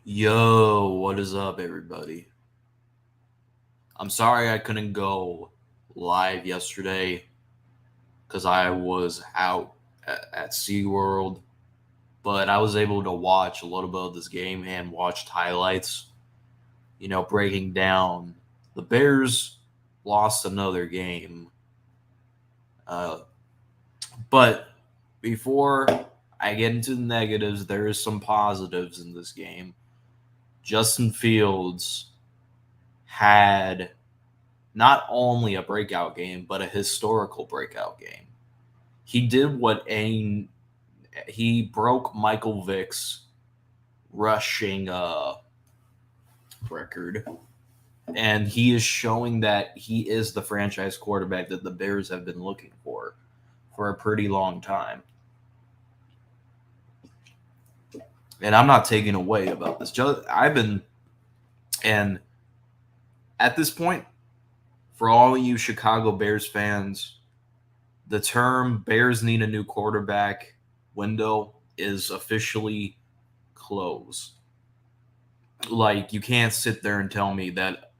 Yo, what is up, everybody? I'm sorry I couldn't go live yesterday because I was out at SeaWorld, but I was able to watch a little bit of this game and watched highlights, breaking down the Bears lost another game. Uh, but before I get into the negatives, there is some positives in this game. Justin Fields had not only a breakout game, but a historical breakout game. He did what he broke Michael Vick's rushing record, and he is showing that he is the franchise quarterback that the Bears have been looking for a pretty long time. And I'm not taking away about this. I've been, and at this point, for all you Chicago Bears fans, the term Bears need a new quarterback window is officially closed. Like, you can't sit there and tell me that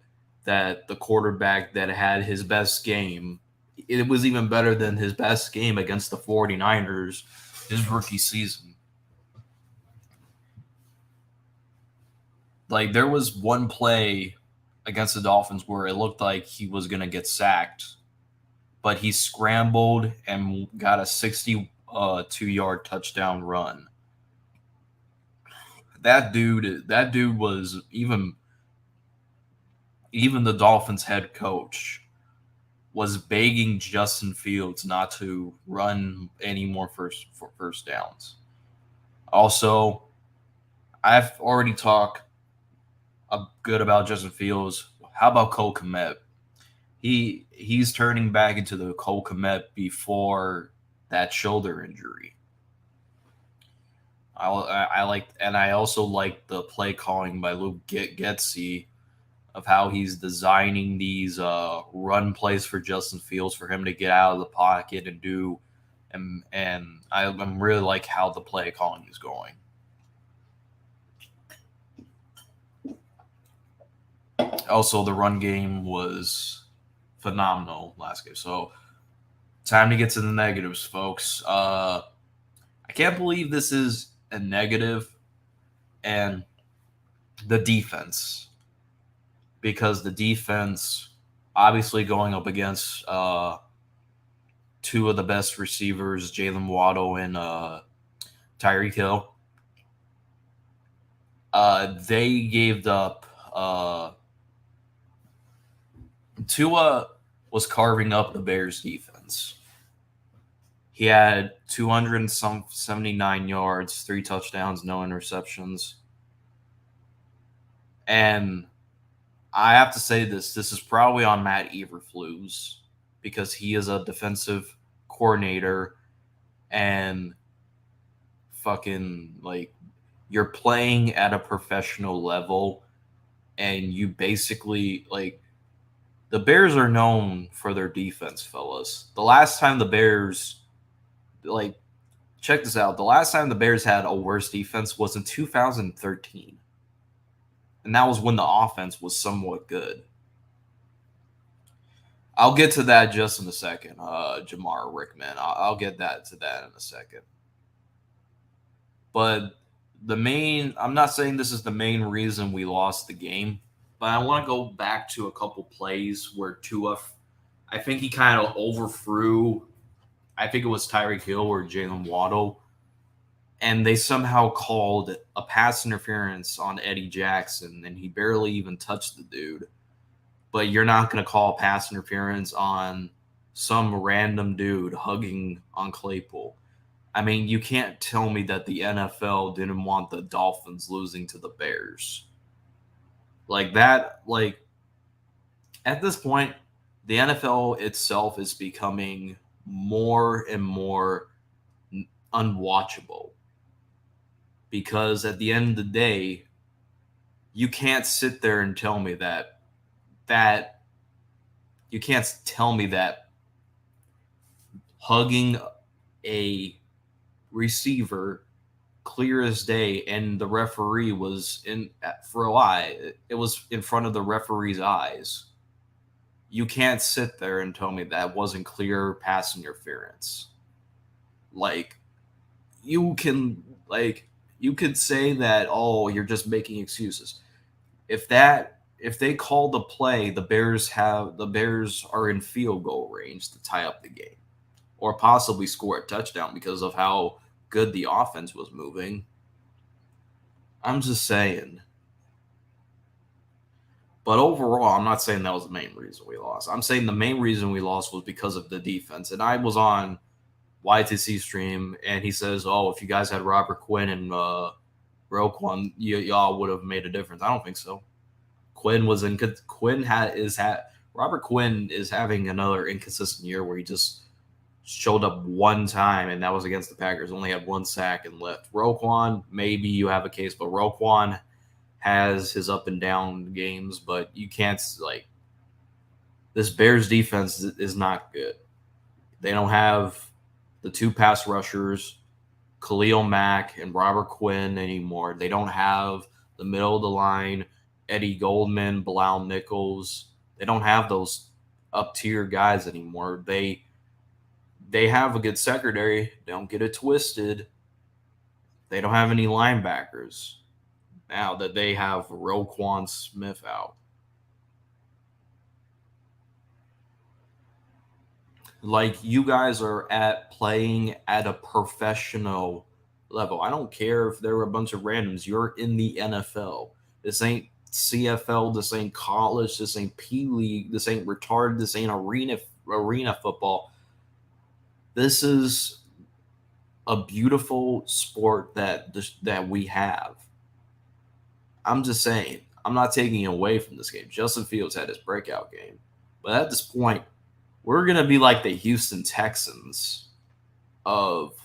the quarterback that had his best game, it was even better than his best game against the 49ers his rookie season. Like, there was one play against the Dolphins where it looked like he was going to get sacked, but he scrambled and got a 62-yard touchdown run. That dude was even the Dolphins head coach was begging Justin Fields not to run any more first downs. Also, I've already talked good about Justin Fields. How about Cole Kmet? He's turning back into the Cole Kmet before that shoulder injury. I like, and I also like the play calling by Luke Getsy of how he's designing these run plays for Justin Fields for him to get out of the pocket and do, I'm really like how the play calling is going. Also, the run game was phenomenal last game. So, time to get to the negatives, folks. I can't believe this is a negative, and the defense, because the defense, obviously going up against two of the best receivers, Jalen Waddle and Tyreek Hill. They gave up. Tua was carving up the Bears defense. He had 279 yards, 3 touchdowns, no interceptions. And I have to say this is probably on Matt Eberflus because he is a defensive coordinator and fucking like you're playing at a professional level and you basically like the Bears are known for their defense, fellas. The last time the Bears like check this out, the last time the Bears had a worse defense was in 2013. And that was when the offense was somewhat good. I'll get to that just in a second, Jamar Rickman. I'll get to that in a second. But I'm not saying this is the main reason we lost the game, but I want to go back to a couple plays where Tua, I think he kind of overthrew, I think it was Tyreek Hill or Jalen Waddle, and they somehow called a pass interference on Eddie Jackson, and he barely even touched the dude. But you're not going to call pass interference on some random dude hugging on Claypool. I mean, you can't tell me that the NFL didn't want the Dolphins losing to the Bears. Like that, like at this point, the NFL itself is becoming more and more unwatchable because at the end of the day, you can't sit there and tell me that you can't tell me that hugging a receiver clear as day, and the referee was in for a while. It was in front of the referee's eyes. You can't sit there and tell me that wasn't clear pass interference. Like you can like you could say that, oh, you're just making excuses. If they call the play, the Bears are in field goal range to tie up the game or possibly score a touchdown because of how good the offense was moving. I'm just saying. But overall, I'm not saying that was the main reason we lost. I'm saying the main reason we lost was because of the defense. And I was on YTC stream, and he says, "Oh, if you guys had Robert Quinn and Roquan, y'all would have made a difference." I don't think so. Quinn was in. Quinn had is had Robert Quinn is having another inconsistent year where he just showed up one time, and that was against the Packers. Only had one sack and left. Roquan, maybe you have a case, but Roquan has his up and down games, but you can't like this Bears defense is not good. They don't have the two pass rushers, Khalil Mack and Robert Quinn anymore. They don't have the middle of the line, Eddie Goldman, Bilal Nichols. They don't have those up tier guys anymore. They have a good secondary. Don't get it twisted. They don't have any linebackers now that they have Roquan Smith out. Like you guys are at playing at a professional level. I don't care if there were a bunch of randoms. You're in the NFL. This ain't CFL. This ain't college. This ain't P League. This ain't retarded. This ain't arena football. This is a beautiful sport that we have. I'm just saying. I'm not taking away from this game. Justin Fields had his breakout game, but at this point, we're gonna be like the Houston Texans of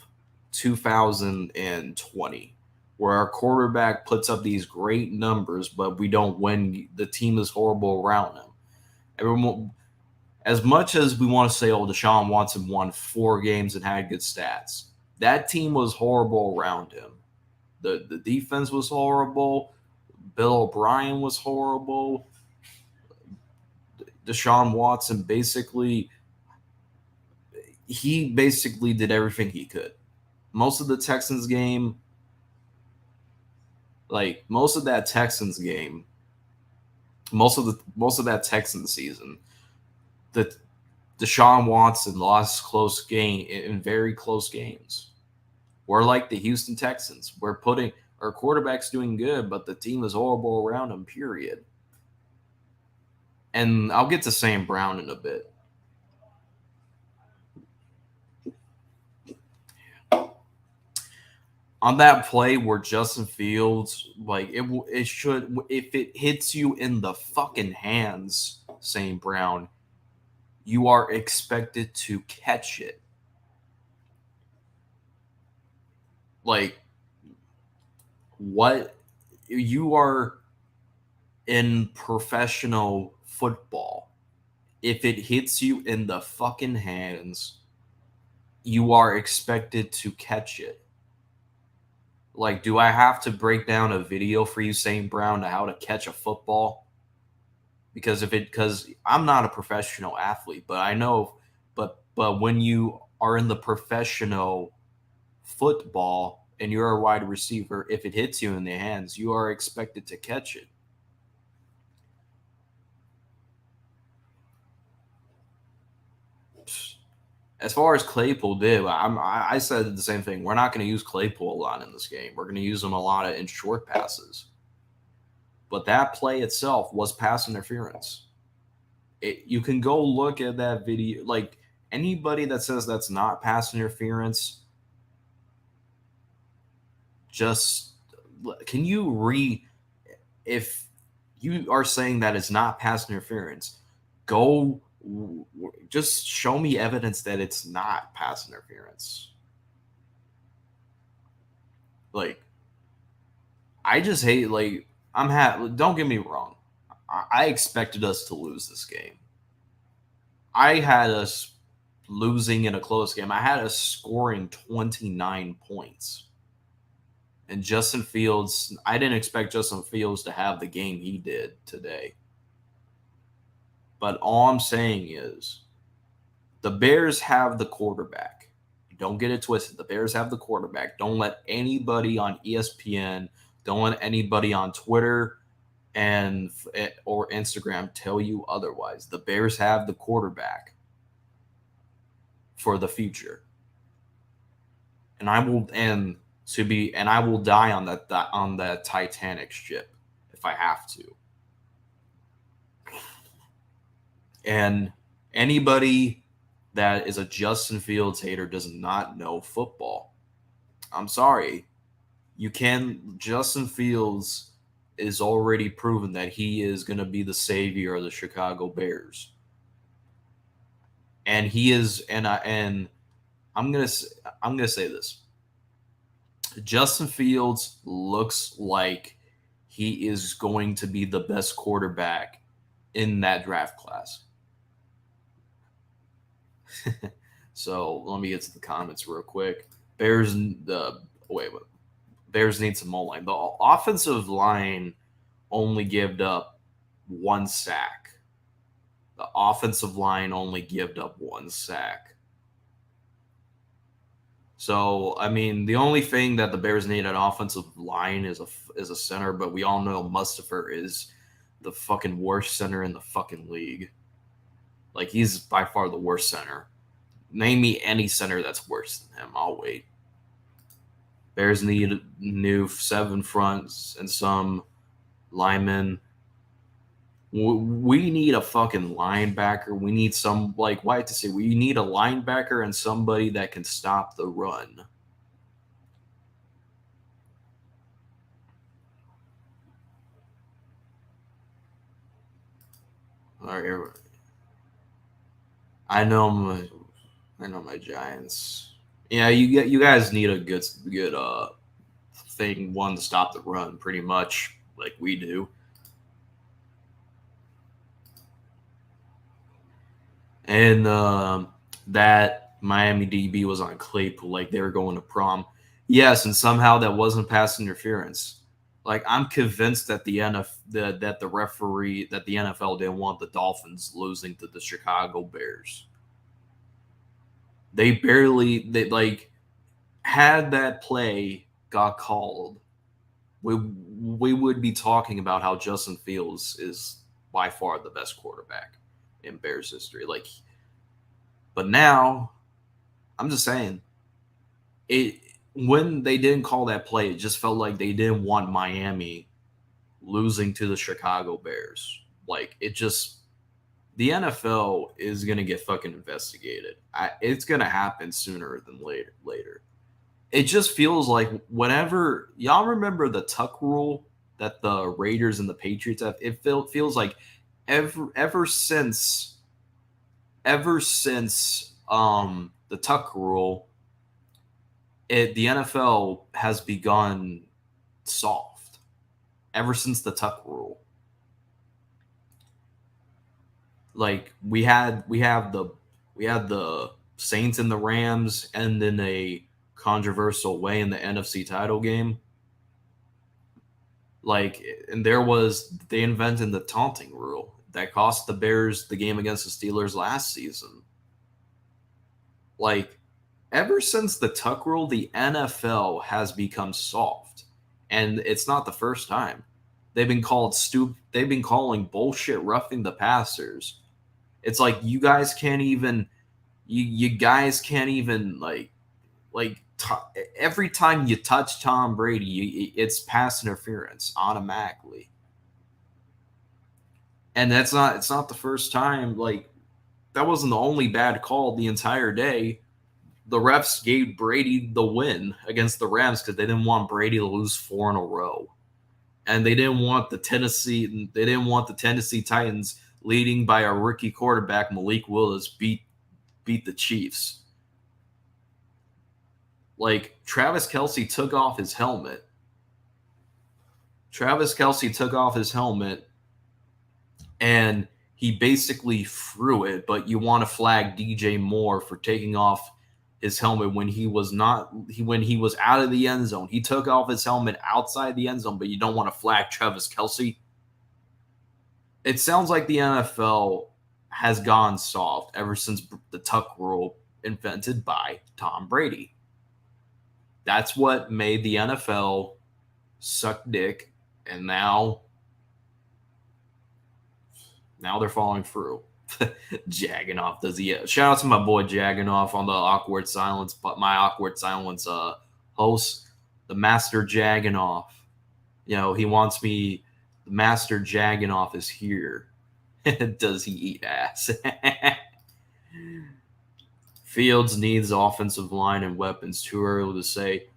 2020, where our quarterback puts up these great numbers, but we don't win. The team is horrible around him. Everyone, as much as we want to say, "Oh, Deshaun Watson won 4 games and had good stats," that team was horrible around him. The defense was horrible. Bill O'Brien was horrible. Deshaun Watson he basically did everything he could. Most of the Texans game, like most of that Texans game, most of that Texans season, that Deshaun Watson lost close game in very close games. We're like the Houston Texans. We're putting our quarterback's doing good, but the team is horrible around him, period. And I'll get to Sam Brown in a bit. On that play where Justin Fields, like it should, if it hits you in the fucking hands, St. Brown, you are expected to catch it. Like, what? You are in professional football. If it hits you in the fucking hands, you are expected to catch it. Like, do I have to break down a video for you, St. Brown, to how to catch a football? Because I'm not a professional athlete, but I know, but when you are in the professional football and you're a wide receiver, if it hits you in the hands, you are expected to catch it. As far as Claypool did, I said the same thing. We're not going to use Claypool a lot in this game. We're going to use him a lot in short passes. But that play itself was pass interference. You can go look at that video. Like, anybody that says that's not pass interference, just can you if you are saying that it's not pass interference, go just show me evidence that it's not pass interference. Like, I just hate, like, don't get me wrong. I expected us to lose this game. I had us losing in a close game. I had us scoring 29 points. And Justin Fields, I didn't expect Justin Fields to have the game he did today. But all I'm saying is the Bears have the quarterback. Don't get it twisted. The Bears have the quarterback. Don't let anybody on ESPN, don't let anybody on Twitter and or Instagram tell you otherwise. The Bears have the quarterback for the future. And I will die on that Titanic ship if I have to. And anybody that is a Justin Fields hater does not know football. I'm sorry. Justin Fields is already proven that he is going to be the savior of the Chicago Bears. And he is, and I'm going to say this. Justin Fields looks like he is going to be the best quarterback in that draft class. So let me get to the comments real quick. Bears need some O-line. The offensive line only gave up one sack. The offensive line only gave up one sack. So, I mean, the only thing that the Bears need at offensive line is a center, but we all know Mustafa is the fucking worst center in the fucking league. Like, he's by far the worst center. Name me any center that's worse than him. I'll wait. Bears need new 7 fronts and some linemen. We need a fucking linebacker. We need we need a linebacker and somebody that can stop the run. All right. I know my Giants. Yeah, you guys need a good thing, one to stop the run, pretty much like we do. And that Miami DB was on Claypool, like they were going to prom. Yes, and somehow that wasn't pass interference. Like I'm convinced that the NFL didn't want the Dolphins losing to the Chicago Bears. They had that play got called, we would be talking about how Justin Fields is by far the best quarterback in Bears history. But now I'm just saying when they didn't call that play, it just felt like they didn't want Miami losing to the Chicago Bears. The NFL is going to get fucking investigated. It's going to happen sooner than later. It just feels like whenever y'all remember the tuck rule that the Raiders and the Patriots have, it feels like ever since the tuck rule, the NFL has begun soft. Ever since the tuck rule, like we had the Saints and the Rams, and in a controversial way in the NFC title game. And they invented the taunting rule that cost the Bears the game against the Steelers last season. Ever since the tuck rule, the NFL has become soft, and it's not the first time. They've been calling bullshit roughing the passers. It's like you guys can't even every time you touch Tom Brady, it's pass interference automatically. And it's not the first time. That wasn't the only bad call the entire day. The refs gave Brady the win against the Rams because they didn't want Brady to lose 4 in a row. And they didn't want the Tennessee Titans leading by a rookie quarterback, Malik Willis, beat the Chiefs. Travis Kelce took off his helmet. And he basically threw it, but you want to flag DJ Moore for taking off his helmet when he was not when he was out of the end zone. He took off his helmet outside the end zone, but you don't want to flag Travis Kelce. It sounds like the NFL has gone soft ever since the tuck rule invented by Tom Brady. That's what made the NFL suck dick, and now they're falling through. Jagganoff does he? Shout out to my boy Jagganoff on the awkward silence, but my awkward silence host, the Master Jagganoff. He wants me. The Master Jagganoff is here. Does he eat ass? Fields needs offensive line and weapons. Too early to say.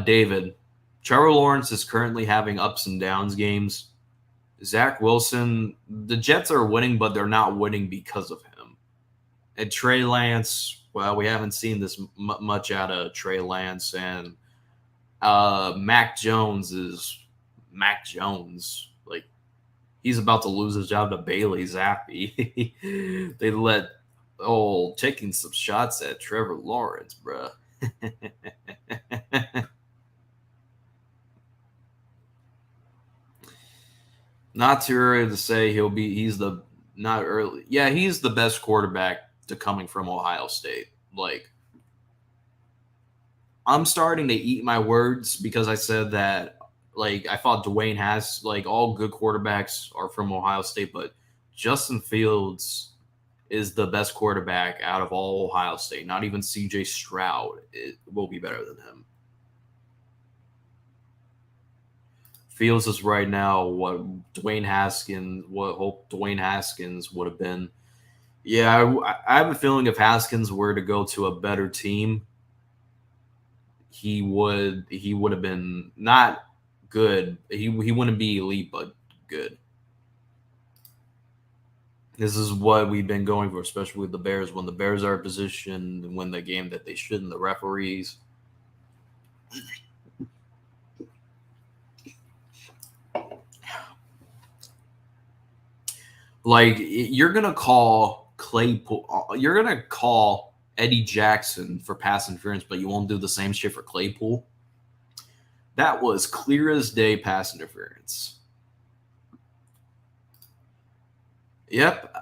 David, Trevor Lawrence is currently having ups and downs games. Zach Wilson, the Jets are winning, but they're not winning because of him. And Trey Lance, well, we haven't seen this much out of Trey Lance. And Mac Jones is Mac Jones. Like, he's about to lose his job to Bailey Zappi. They let taking some shots at Trevor Lawrence, bruh. Not too early to say he's the not early. Yeah, he's the best quarterback to coming from Ohio State. Like, I'm starting to eat my words because I said that, like, I thought Dwayne has, like, all good quarterbacks are from Ohio State, but Justin Fields is the best quarterback out of all Ohio State. Not even CJ Stroud will be better than him. Fields is right now what Dwayne Haskins would have been. Yeah, I have a feeling if Haskins were to go to a better team, he would have been not good. He wouldn't be elite, but good. This is what we've been going for, especially with the Bears. When the Bears are in position to win the game that they shouldn't, the referees. Like, you're gonna call Claypool, you're gonna call Eddie Jackson for pass interference, but you won't do the same shit for Claypool. That was clear as day pass interference. Yep,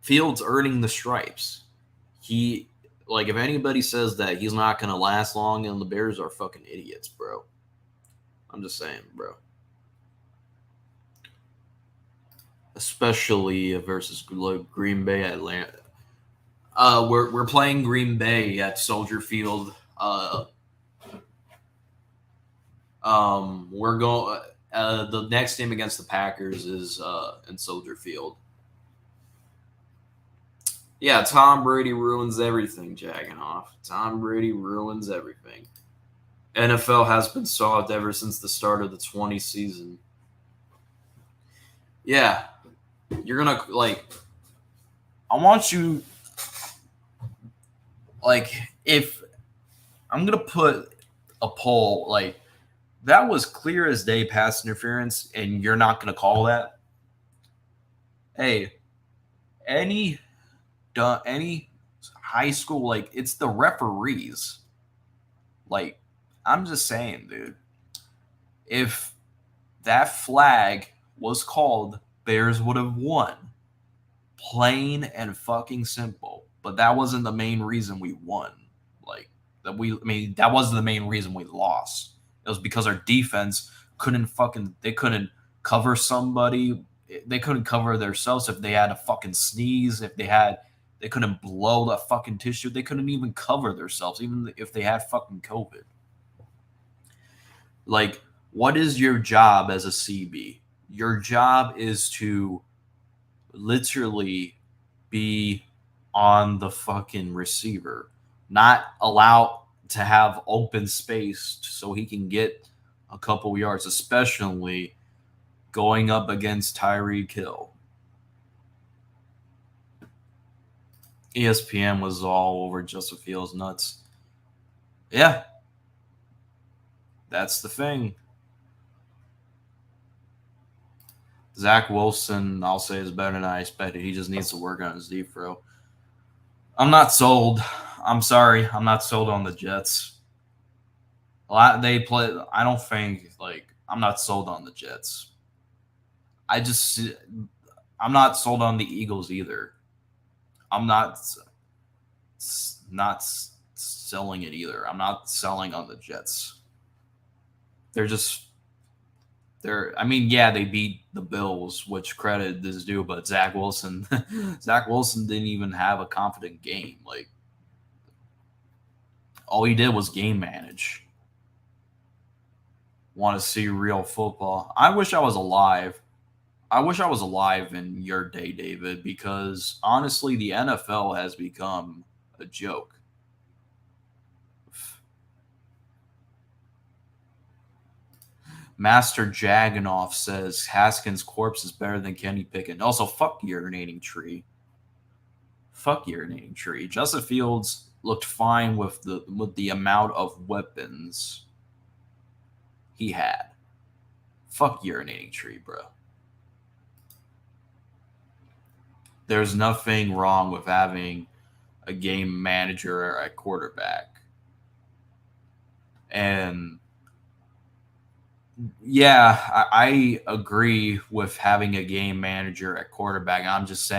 Fields earning the stripes. He, like, if anybody says that he's not gonna last long, and the Bears are fucking idiots, bro. I'm just saying, bro. Especially versus Green Bay, Atlanta. We're playing Green Bay at Soldier Field. We're going. The next game against the Packers is in Soldier Field. Yeah, Tom Brady ruins everything, Jagganoff. Tom Brady ruins everything. NFL has been soft ever since the start of the 20 season. Yeah, you're gonna, like, I want you, like, if I'm gonna put a poll, like, that was clear as day pass interference, and you're not gonna call that. Hey, any high school, like, it's the referees. Like, I'm just saying, dude. If that flag was called, Bears would have won. Plain and fucking simple. But that wasn't the main reason we won. Like, that wasn't the main reason we lost. It was because our defense they couldn't cover somebody. They couldn't cover themselves if they had a fucking sneeze. They couldn't blow the fucking tissue. They couldn't even cover themselves, even if they had fucking COVID. Like, what is your job as a CB? Your job is to literally be on the fucking receiver, not allow to have open space so he can get a couple yards, especially going up against Tyreek Hill. ESPN was all over Justin Fields nuts. Yeah, that's the thing. Zach Wilson, I'll say, is better than I expected. He just needs to work on his deep throw. I'm not sold. I'm sorry. I'm not sold on the Jets. A lot they play. I don't think I'm not sold on the Jets. I just I'm not sold on the Eagles either. I'm not selling it either. I'm not selling on the Jets. They're just they're. I mean, yeah, they beat the Bills, which credit is due, but Zach Wilson, Zach Wilson didn't even have a confident game. Like all he did was game manage. Want to see real football? I wish I was alive. I wish I was alive in your day, David, because honestly, the NFL has become a joke. Master Jaganoff says Haskins' corpse is better than Kenny Pickett. Also, fuck urinating tree. Fuck urinating tree. Justin Fields looked fine with the amount of weapons he had. Fuck urinating tree, bro. There's nothing wrong with having a game manager at quarterback. And yeah, I agree with having a game manager at quarterback. I'm just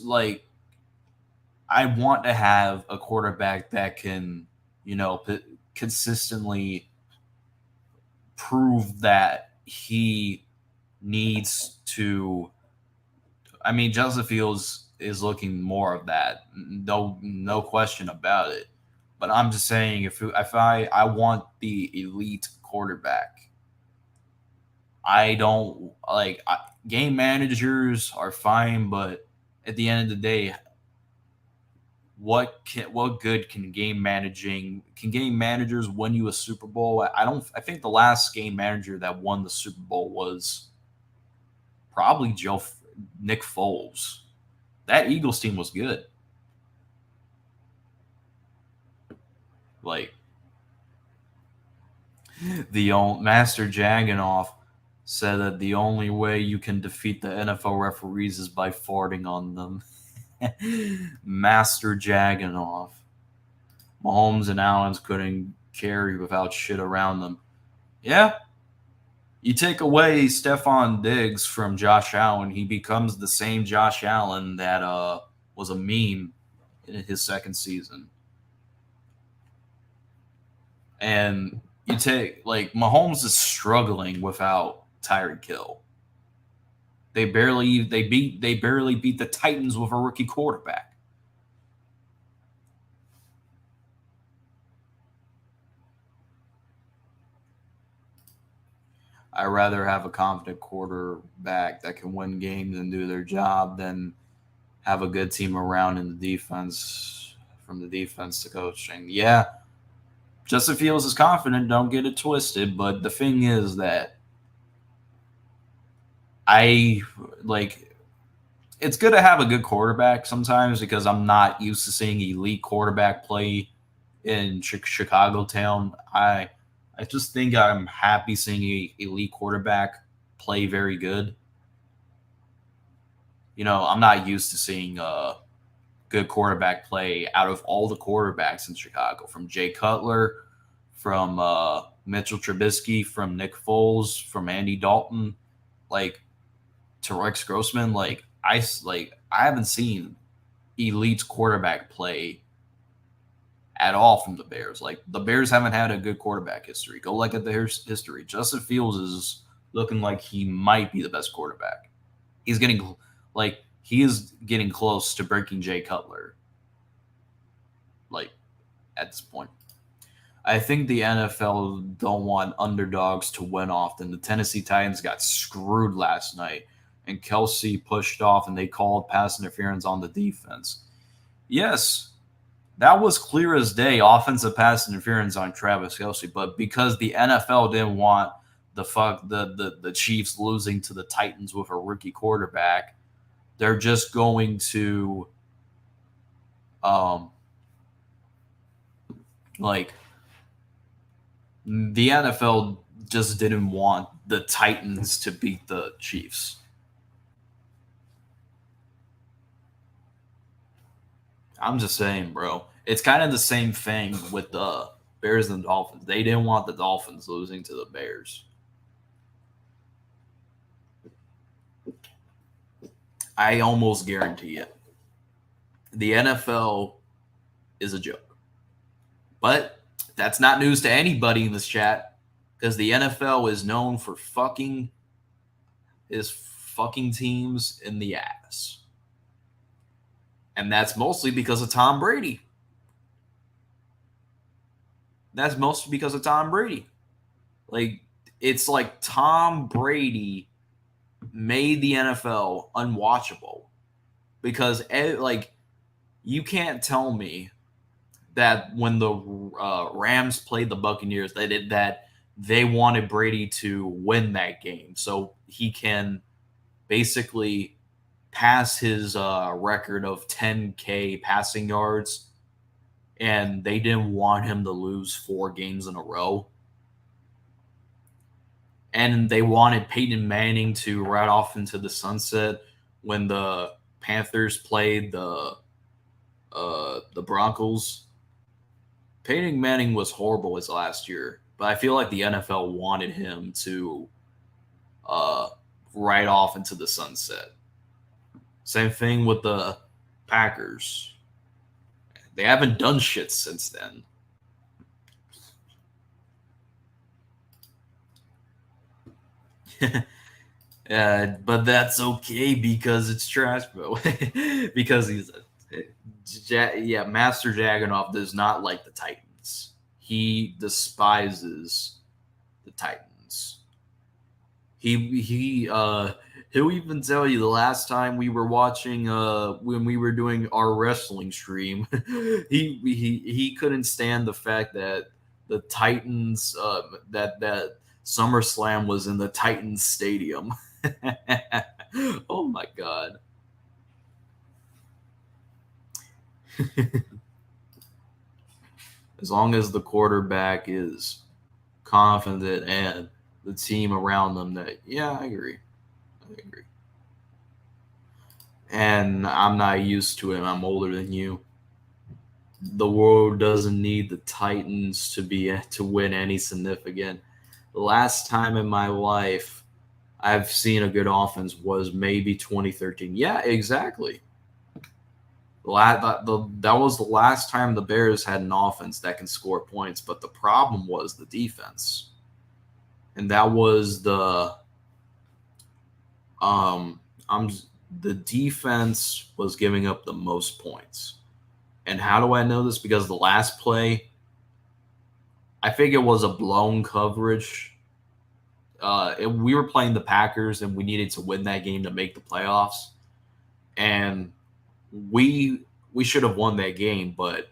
like, I want to have a quarterback that can, consistently prove that he needs to. I mean, Justin Fields is looking more of that. No question about it. But I'm just saying, if I want the elite quarterback, I don't game managers are fine, but at the end of the day, what good can game managers win you a Super Bowl? I don't. I think the last game manager that won the Super Bowl was probably Nick Foles. That Eagles team was good. Like the old Master Jaganoff said that the only way you can defeat the NFL referees is by farting on them. Master Jaganoff. Mahomes and Allens couldn't carry without shit around them. Yeah, you take away Stephon Diggs from Josh Allen, he becomes the same Josh Allen that was a meme in his second season. And you take Mahomes is struggling without Tyreek Hill. They barely beat the Titans with a rookie quarterback. I'd rather have a confident quarterback that can win games and do their job than have a good team around in the defense, from the defense to coaching. Yeah, Justin Fields is confident, don't get it twisted, but the thing is that I like it's good to have a good quarterback sometimes because I'm not used to seeing elite quarterback play in Chicago town. I just think I'm happy seeing a elite quarterback play very good. I'm not used to seeing good quarterback play out of all the quarterbacks in Chicago, from Jay Cutler, from Mitchell Trubisky, from Nick Foles, from Andy Dalton, like to Rex Grossman. I haven't seen elite quarterback play at all from the Bears. Like the Bears haven't had a good quarterback history. Go look at their history. Justin Fields is looking like he might be the best quarterback. He's getting he is getting close to breaking Jay Cutler. Like at this point, I think the NFL don't want underdogs to win often. The Tennessee Titans got screwed last night, and Kelsey pushed off, and they called pass interference on the defense. Yes, that was clear as day, offensive pass interference on Travis Kelsey. But because the NFL didn't want the Chiefs losing to the Titans with a rookie quarterback, they're just going to um like the NFL just didn't want the Titans to beat the Chiefs. I'm just saying, bro. It's kind of the same thing with the Bears and the Dolphins. They didn't want the Dolphins losing to the Bears. I almost guarantee it. The NFL is a joke. But that's not news to anybody in this chat because the NFL is known for fucking teams in the ass. And that's mostly because of Tom Brady. That's mostly because of Tom Brady. Like, it's like Tom Brady made the NFL unwatchable because, like, you can't tell me that when the Rams played the Buccaneers, that they wanted Brady to win that game so he can basically pass his record of 10K passing yards, and they didn't want him to lose 4 games in a row. And they wanted Peyton Manning to ride off into the sunset when the Panthers played the Broncos. Peyton Manning was horrible his last year, but I feel like the NFL wanted him to ride off into the sunset. Same thing with the Packers. They haven't done shit since then. But that's okay because it's trash, bro. Because he's Master Jaganov does not like the Titans. He despises the Titans. He'll even tell you the last time we were watching when we were doing our wrestling stream, he couldn't stand the fact that the Titans that SummerSlam was in the Titans stadium. Oh my god. As long as the quarterback is confident and the team around them, I agree. And I'm not used to it. I'm older than you. The world doesn't need the Titans to win any significant. The last time in my life I've seen a good offense was maybe 2013. Yeah, exactly. That was the last time the Bears had an offense that can score points, but the problem was the defense. And that was the defense was giving up the most points. And how do I know this? Because the last play, I think it was a blown coverage. We were playing the Packers, and we needed to win that game to make the playoffs. And we should have won that game, but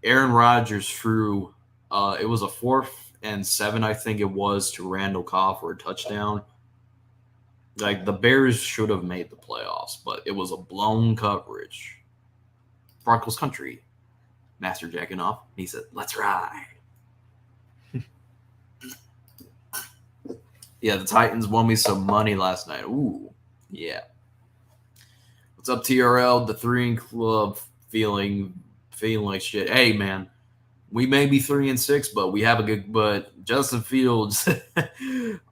Aaron Rodgers threw. It was a 4th and 7, I think it was, to Randall Cobb for a touchdown. Like, the Bears should have made the playoffs, but it was a blown coverage. Broncos country. Master jacking off. He said, "Let's ride." Yeah, the Titans won me some money last night. Ooh, yeah. What's up, TRL? The 3 club feeling like shit. Hey, man, we may be 3-6, but we have a good. But Justin Fields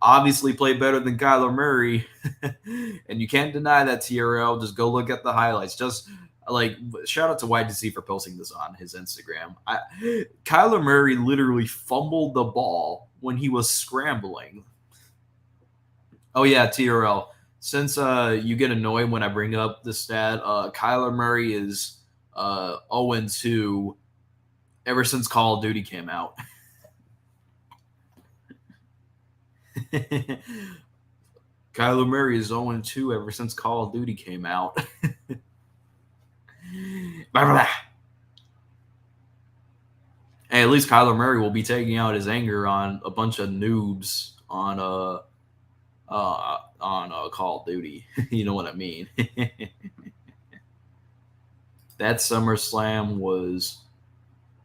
obviously played better than Kyler Murray, and you can't deny that, TRL. Just go look at the highlights. Just like, shout out to YDC for posting this on his Instagram. Kyler Murray literally fumbled the ball when he was scrambling. Oh yeah, TRL. Since you get annoyed when I bring up the stat, Kyler Murray is 0-2 ever since Call of Duty came out. Kyler Murray is 0-2 ever since Call of Duty came out. Hey, at least Kyler Murray will be taking out his anger on a bunch of noobs on Call of Duty. You know what I mean? That SummerSlam was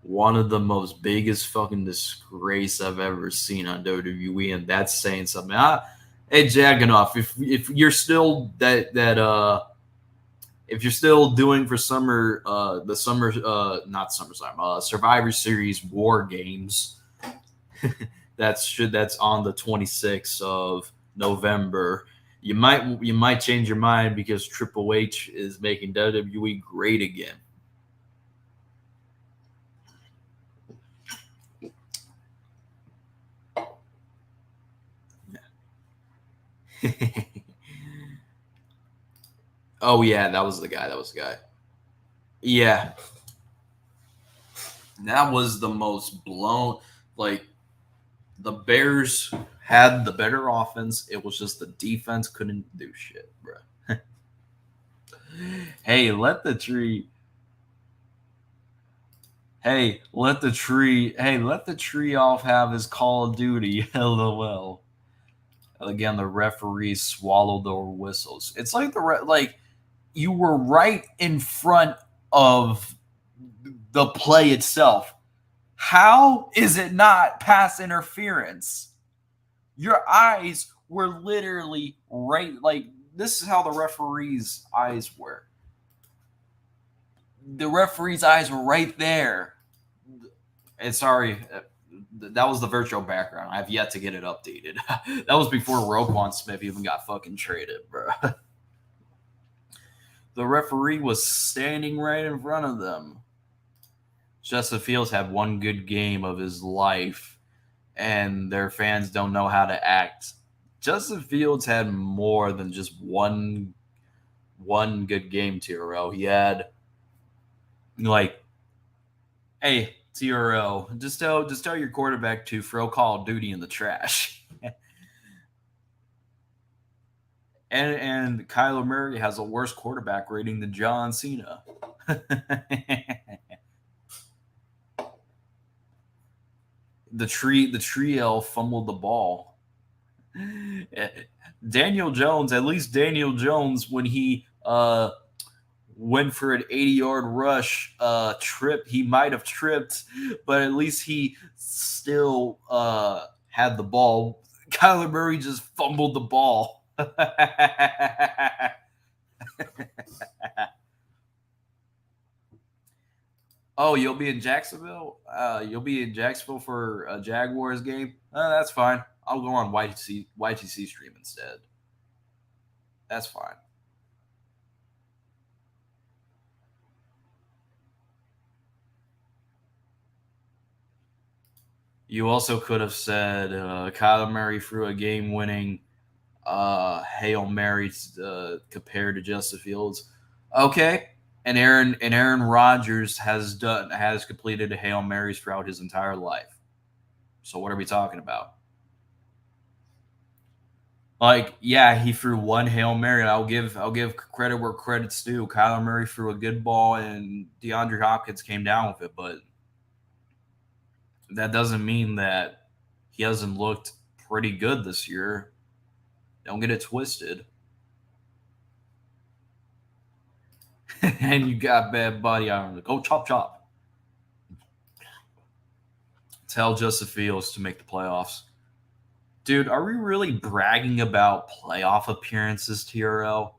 one of the most biggest fucking disgrace I've ever seen on WWE, and that's saying something. Hey, Jaganoff, if you're still that if you're still doing for summer, the summer, not summertime, Survivor Series War Games, that's on the 26th of November. You might change your mind because Triple H is making WWE great again. Oh yeah, that was the guy. That was the guy. Yeah, that was the most blown. Like the Bears had the better offense. It was just the defense couldn't do shit, bro. Hey, let the tree. Let the tree off have his Call of Duty. LOL. Again, the referees swallowed their whistles. It's like like you were right in front of the play itself. How is it not pass interference? Your eyes were literally right. Like this is how the referee's eyes were. The referee's eyes were right there. And sorry, that was the virtual background. I've yet to get it updated. That was before Roquan Smith even got fucking traded, bro. The referee was standing right in front of them. Justin Fields had one good game of his life, and their fans don't know how to act. Justin Fields had more than just one good game, TRO. He had like, hey, TRO, just tell your quarterback to throw Call of Duty in the trash. and Kyler Murray has a worse quarterback rating than John Cena. the tree elf fumbled the ball. Daniel Jones, at least Daniel Jones, when he went for an 80-yard rush trip, he might have tripped, but at least he still had the ball. Kyler Murray just fumbled the ball. Oh, you'll be in Jacksonville? You'll be in Jacksonville for a Jaguars game? That's fine. I'll go on YTC stream instead. That's fine. You also could have said Kyler Murray threw a game-winning Hail Mary compared to Justin Fields. Okay, and Aaron Rodgers has completed a Hail Marys throughout his entire life. So what are we talking about? Like, yeah, he threw one Hail Mary. I'll give credit where credit's due. Kyler Murray threw a good ball, and DeAndre Hopkins came down with it, but that doesn't mean that he hasn't looked pretty good this year. Don't get it twisted. And you got bad body armor. Go chop chop. Tell Justin Fields to make the playoffs. Dude, are we really bragging about playoff appearances, TRL?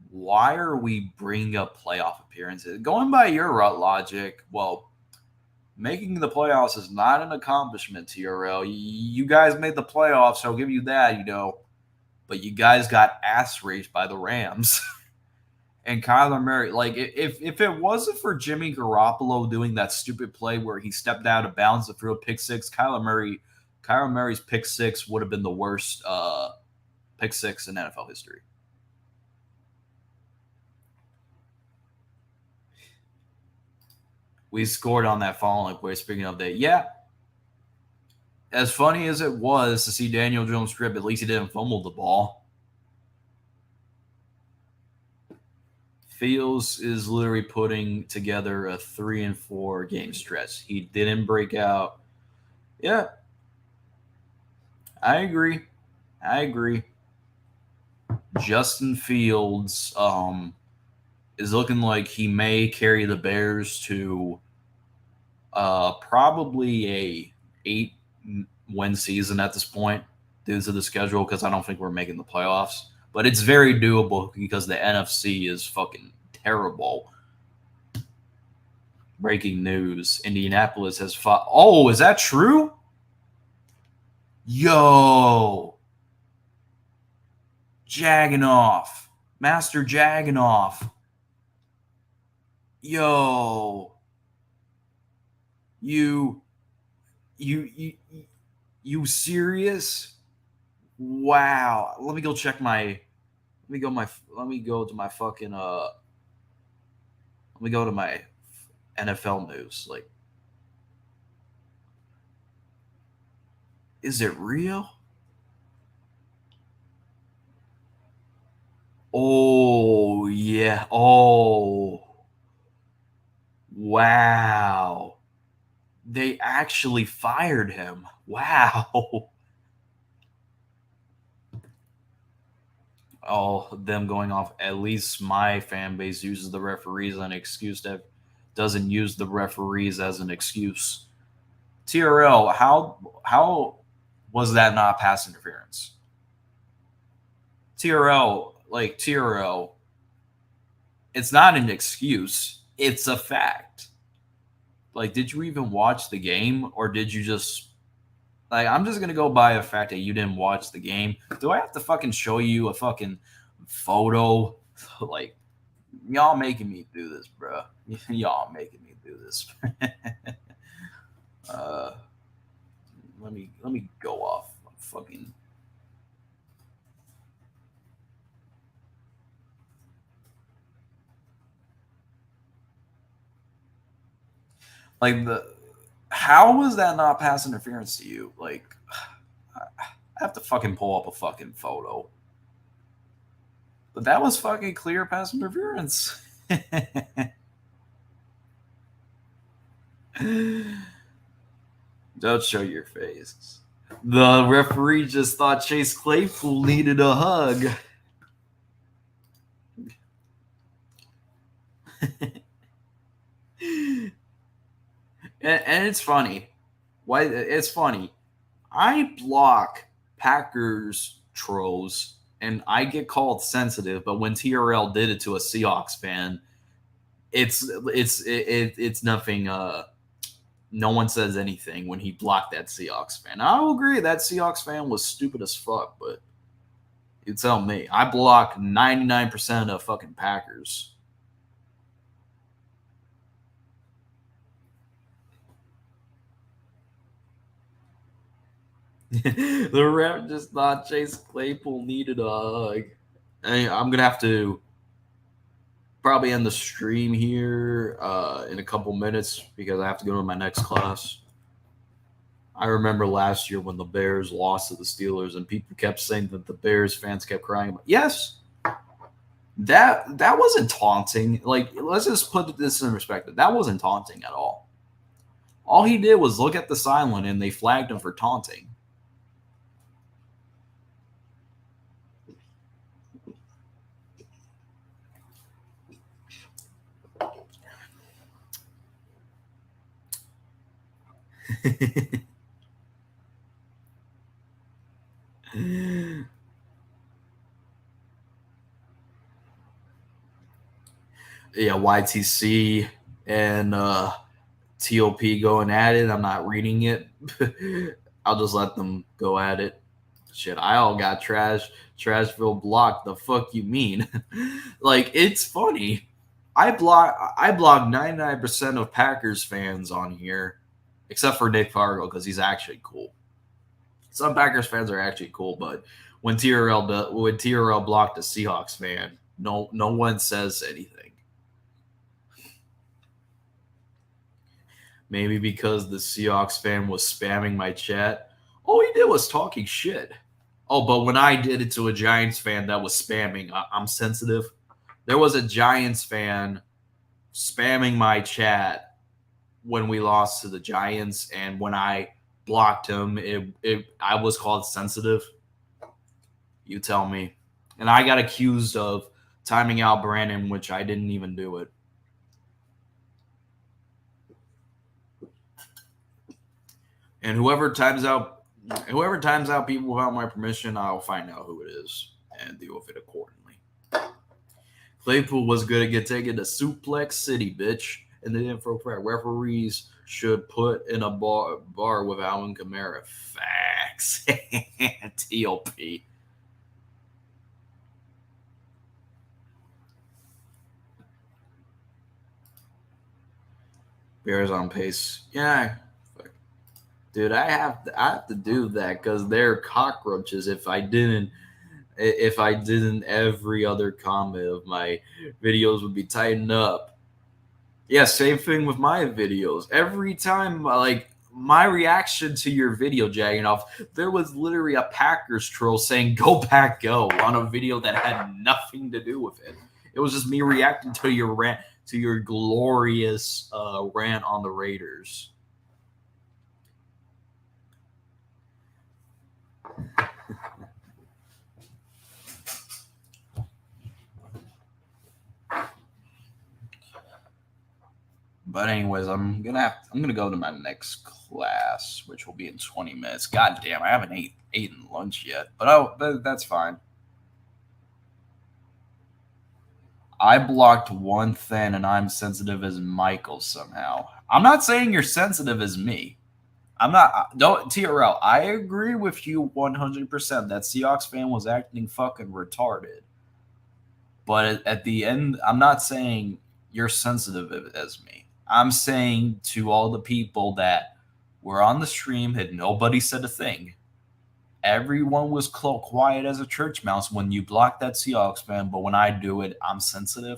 Why are we bringing up playoff appearances? Going by your logic, well, making the playoffs is not an accomplishment, TRL. You guys made the playoffs, so I'll give you that. But you guys got ass raped by the Rams. And Kyler Murray, like if it wasn't for Jimmy Garoppolo doing that stupid play where he stepped out of bounds to throw a pick six, Kyler Murray's pick six would have been the worst pick six in NFL history. We scored on that following play. Speaking of that, yeah. As funny as it was to see Daniel Jones strip, at least he didn't fumble the ball. Fields is literally putting together a 3-4 game stretch. He didn't break out. Yeah, I agree. Justin Fields is looking like he may carry the Bears to probably a 8-win season at this point due to the schedule because I don't think we're making the playoffs. but it's very doable because the NFC is fucking terrible. Breaking news: Indianapolis has fought. Oh, is that true? Yo, Jaganoff, Master Jaganoff. Yo, you, you, you, you serious? Wow. Let me go check my. Let me go my. Let me go to my fucking. Let me go to my NFL news. Like, is it real? Oh yeah. Oh wow. They actually fired him. Wow. Oh, them going off. At least my fan base uses the referees as an excuse that doesn't use the referees as an excuse. TRL, how was that not pass interference? TRL, like TRL, it's not an excuse. It's a fact. Like, did you even watch the game, or did you just like? I'm just gonna go by a fact that you didn't watch the game. Do I have to fucking show you a fucking photo? Like, y'all making me do this, bro. Y'all making me do this. uh, let me go off. Fucking like the. How was that not pass interference to you? Like, I have to fucking pull up a fucking photo. But that was fucking clear pass interference. Don't show your face. The referee just thought Chase Claypool needed a hug. And it's funny. Why it's funny. I block Packers trolls and I get called sensitive, but when TRL did it to a Seahawks fan, it's nothing. No one says anything when he blocked that Seahawks fan. I will agree that Seahawks fan was stupid as fuck, but you tell me. I block 99% of fucking Packers. The ref just thought Chase Claypool needed a hug. I'm gonna have to probably end the stream here in a couple minutes because I have to go to my next class. I remember last year when the Bears lost to the Steelers and people kept saying that the Bears fans kept crying about. Yes, that wasn't taunting. Like, let's just put this in perspective. That wasn't taunting at all. All he did was look at the sideline and they flagged him for taunting. Yeah, YTC and TOP going at it. I'm not reading it. I'll just let them go at it. Shit, I all got Trashville blocked. The fuck you mean? Like, it's funny. I block 99% of Packers fans on here, except for Nick Fargo because he's actually cool. Some Packers fans are actually cool, but when TRL blocked a Seahawks fan, no one says anything. Maybe because the Seahawks fan was spamming my chat. All he did was talking shit. Oh, but when I did it to a Giants fan that was spamming, I'm sensitive. There was a Giants fan spamming my chat when we lost to the Giants, and when I blocked him, I was called sensitive. You tell me. And I got accused of timing out Brandon, which I didn't even do it. And whoever times out people without my permission, I'll find out who it is. and deal with it accordingly. Claypool was going to get taken to Suplex City, bitch. And then for referees should put in a bar with Alvin Kamara. Facts. TOP. Bears on pace. Yeah. Dude, I have to do that because they're cockroaches. If I didn't, every other comment of my videos would be tightened up. Yeah, same thing with my videos. Every time, like my reaction to your video, jagging off, there was literally a Packers troll saying "Go Pack Go" on a video that had nothing to do with it. It was just me reacting to your rant, to your glorious rant on the Raiders. But anyways, I'm gonna go to my next class, which will be in 20 minutes. God damn, I haven't eaten lunch yet, but that's fine. I blocked one thing, and I'm sensitive as Michael somehow. I'm not saying you're sensitive as me. I'm not. Don't TRL. I agree with you 100%. That Seahawks fan was acting fucking retarded. But at the end, I'm not saying you're sensitive as me. I'm saying to all the people that were on the stream, had nobody said a thing. Everyone was quiet as a church mouse when you block that Seahawks fan. But when I do it, I'm sensitive.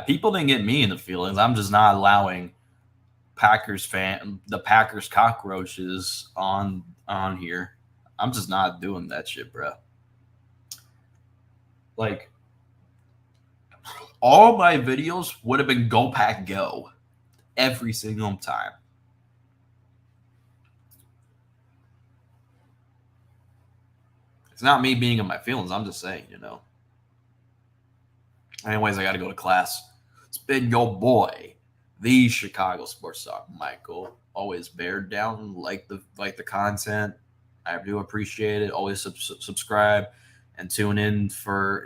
People didn't get me in the feelings. I'm just not allowing the Packers cockroaches on here. I'm just not doing that shit, bro. Like, all my videos would have been Go Pack Go every single time. It's not me being in my feelings. I'm just saying, Anyways, I got to go to class. It's been your boy, the Chicago Sports Talk, Michael. Always bear down, like the content. I do appreciate it. Always subscribe and tune in to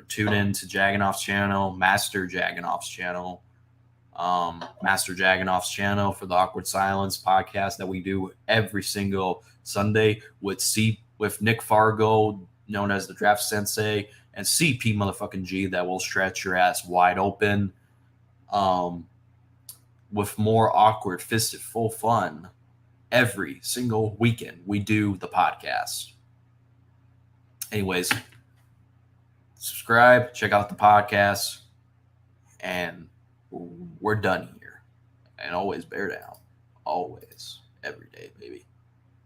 Jaganoff's channel, Master Jaganoff's channel. Master Jaganoff's channel for the Awkward Silence podcast that we do every single Sunday with Nick Fargo, known as the Draft Sensei, and CP motherfucking G that will stretch your ass wide open. With more awkward, fisted, full fun every single weekend we do the podcast. Anyways, subscribe, check out the podcast, and we're done here. And always bear down. Always. Every day, baby.